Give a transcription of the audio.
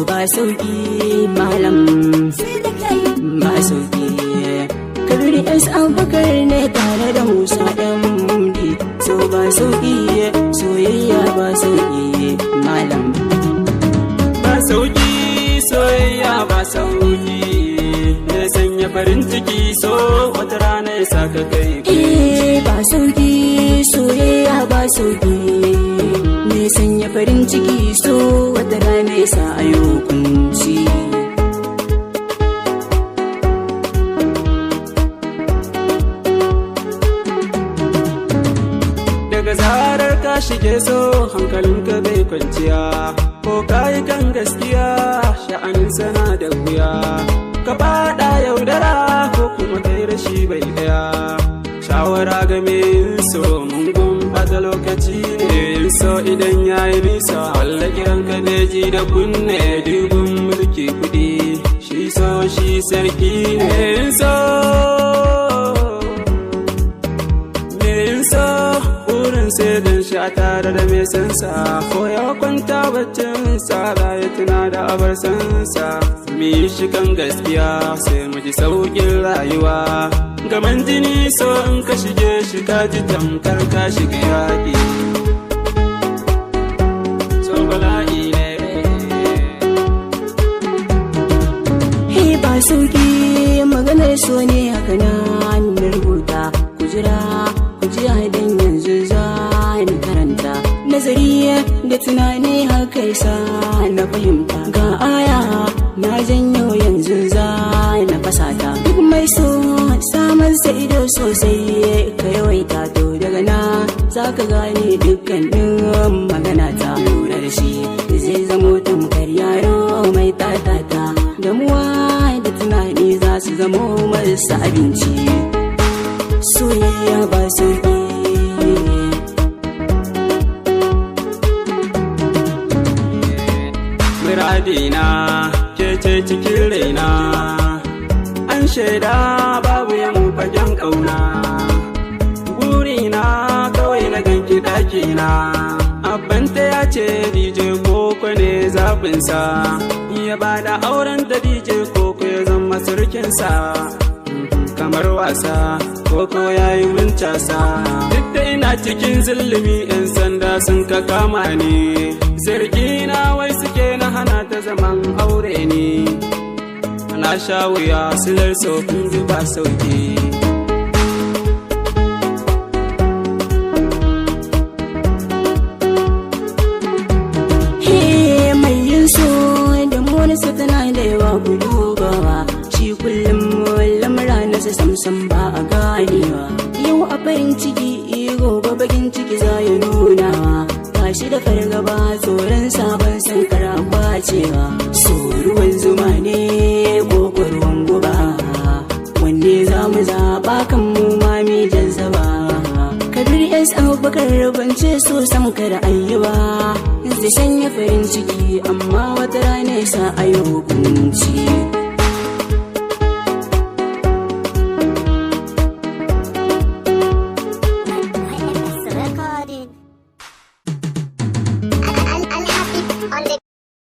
ba sauki malam ba sauki. Kabir S Abubakar ne tare da Musa MD. So ba sauki soyayya ba sauki malam ba sauki soyayya ba sauki. Ne sanya farin ciki so wata rana ya saka kai ba sauki soyayya ba sauki. Ne sanya farin ciki so wata rana ya sa ayo kunci. Daga zarar ka shige so hankalinka bai kwanciya, ko kayi kan gaskiya sha'anin sana da wuya. Ka faɗa yaudara ko kuma kai rashi bai daya. Shawara game so mun bata lokaci ne. So idan yayi nisa walla kiran ka ji da kunne dubun mulki kudi. Shi so shi sarki ne so. Sai dan shi a tare da mai sansa, ko ya kwanta baccin tsara ya tuna da abar sansa. Mi shi kan gaskiya sai mu ji sauƙin rayuwa. Gaman jini so in ka shige shi ka ji tamkar ka shiga yaƙi. So bala'i ne ba sauƙi maganar so ne haka na rubuta. Ku jira ku ji dan yanzu za ni karanta. Nazari da tunani haka yasa na fahimta. Ga aya na janyo yanzu za na fasata. Duk mai so samun sa ido sosai ka yawaita, to daga na za ka gane dukkanin magana ta. Lura da shi zai zamo tamkar yaro mai tatata. Damuwa da tunani za su zamo masa abinci. Soyayya ba sauki muradina ke ce cikin raina. An shaida babu yan fagen ƙauna. Burina kawai na ganki ɗakina. Abbanta ya ce DJ Koko ne zaɓinsa. Ya bada auren da DJ Koko ya zama surkinsa. Kamar wasa Koko ya yi min casa. Duk da ina cikin zulumi 'yan sanda sun ka kama ni. Zargina wai suke na hana ta zaman aure ni. Na sha wuya silar sofin ji ba sauki. Mai yin so da monisa tana da yawa gudubawa. Shi kullum lamura nasa samsam ba a ganewa. Yau a farin ciki gobe bakin ciki za ya nunawa. Tashi da fargaba tsoron sabon sankara kwacewa. So ruwan zuma ne ko ruwan guba, wanne za mu zaɓa kan mu mami jazzaba. Kabir S Abubakar bance so sam kada ayyuba. Zai sanya farin ciki amma wata rana ya sa ayo kunci.